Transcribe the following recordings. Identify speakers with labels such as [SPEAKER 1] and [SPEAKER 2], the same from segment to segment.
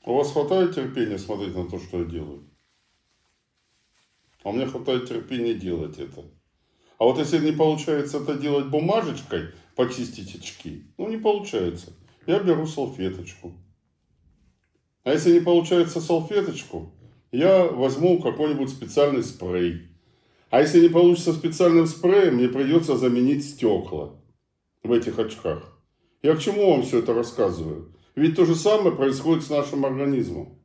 [SPEAKER 1] У вас хватает терпения смотреть на то, что я делаю? А мне хватает терпения делать это. А вот если не получается это делать бумажечкой, почистить очки, ну не получается. Я беру салфеточку. А если не получается салфеточку, я возьму какой-нибудь специальный спрей. А если не получится специальным спреем, мне придется заменить стекла в этих очках. Я к чему вам все это рассказываю? Ведь то же самое происходит с нашим организмом.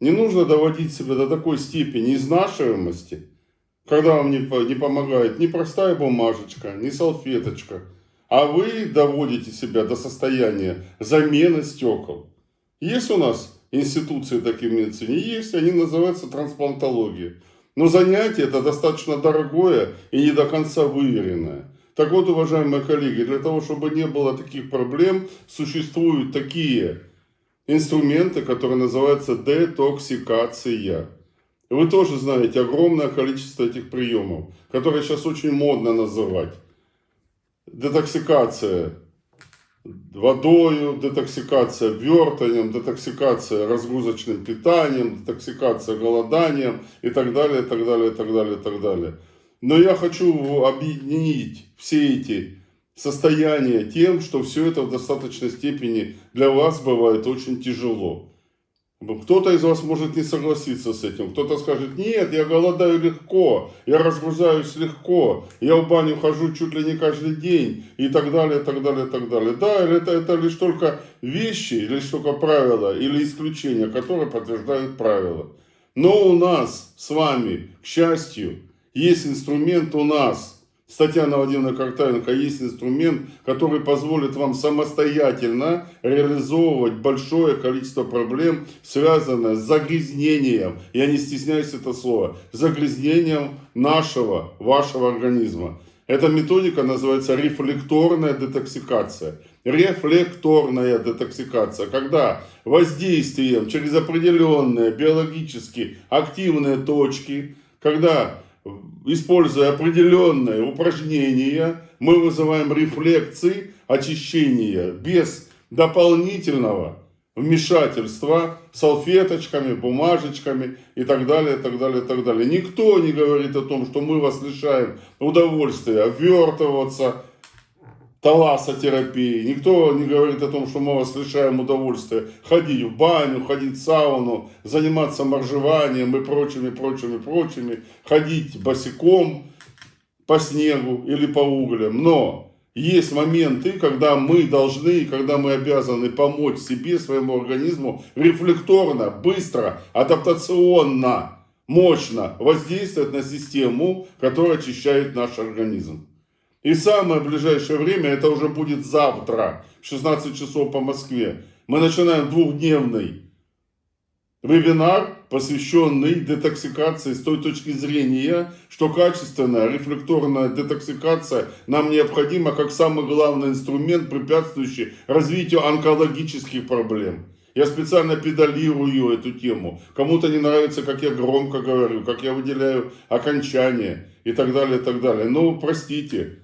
[SPEAKER 1] Не нужно доводить себя до такой степени изнашиваемости, когда вам не помогает ни простая бумажечка, ни салфеточка, а вы доводите себя до состояния замены стекол. Есть у нас институции такие в медицине? Есть, они называются трансплантология. Но занятие это достаточно дорогое и не до конца выверенное. Так вот, уважаемые коллеги, для того, чтобы не было таких проблем, существуют такие инструменты, которые называются детоксикация. Вы тоже знаете огромное количество этих приемов, которые сейчас очень модно называть. Детоксикация водою, детоксикация вертанием, детоксикация разгрузочным питанием, детоксикация голоданием и так далее, и так далее, и так далее, и так далее. Но я хочу объединить все эти состояния тем, что все это в достаточной степени для вас бывает очень тяжело. Кто-то из вас может не согласиться с этим, кто-то скажет: нет, я голодаю легко, я разгрузаюсь легко, я в баню хожу чуть ли не каждый день и так далее, и так далее, и так далее. Да, это лишь только вещи, лишь только правила или исключения, которые подтверждают правила. Но у нас с вами, к счастью, есть инструмент у нас. С Татьяной Владимировной Картавенко есть инструмент, который позволит вам самостоятельно реализовывать большое количество проблем, связанных с загрязнением, я не стесняюсь это слова, загрязнением вашего организма. Эта методика называется рефлекторная детоксикация. Рефлекторная детоксикация, когда воздействием через определенные биологически активные точки, когда используя определенные упражнения, мы вызываем рефлексы очищения без дополнительного вмешательства салфеточками, бумажечками и так далее, и так далее, и так далее. Никто не говорит о том, что мы вас лишаем удовольствия ввертываться, талассотерапии. Никто не говорит о том, что мы вас лишаем удовольствия ходить в баню, ходить в сауну, заниматься моржеванием и прочими, ходить босиком по снегу или по углям. Но есть моменты, когда мы должны, когда мы обязаны помочь себе, своему организму рефлекторно, быстро, адаптационно, мощно воздействовать на систему, которая очищает наш организм. И самое ближайшее время, это уже будет завтра, в 16 часов по Москве, мы начинаем двухдневный вебинар, посвященный детоксикации с той точки зрения, что качественная рефлекторная детоксикация нам необходима как самый главный инструмент, препятствующий развитию онкологических проблем. Я специально педалирую эту тему. Кому-то не нравится, как я громко говорю, как я выделяю окончания и так далее, и так далее. Ну, простите.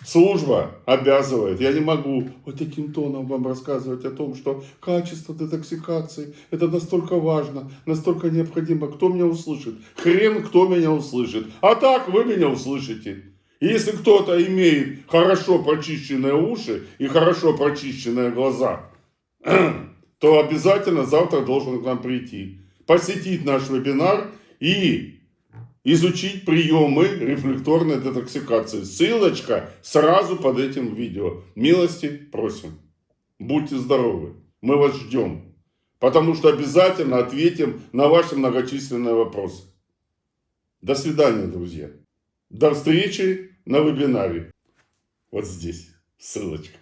[SPEAKER 1] Служба обязывает. Я не могу вот таким тоном вам рассказывать о том, что качество детоксикации это настолько важно, настолько необходимо. Кто меня услышит? Хрен кто меня услышит. А так вы меня услышите. И если кто-то имеет хорошо прочищенные уши и хорошо прочищенные глаза, то обязательно завтра должен к нам прийти, посетить наш вебинар и изучить приемы рефлекторной детоксикации. Ссылочка сразу под этим видео. Милости просим. Будьте здоровы. Мы вас ждем. Потому что обязательно ответим на ваши многочисленные вопросы. До свидания, друзья. До встречи на вебинаре. Вот здесь ссылочка.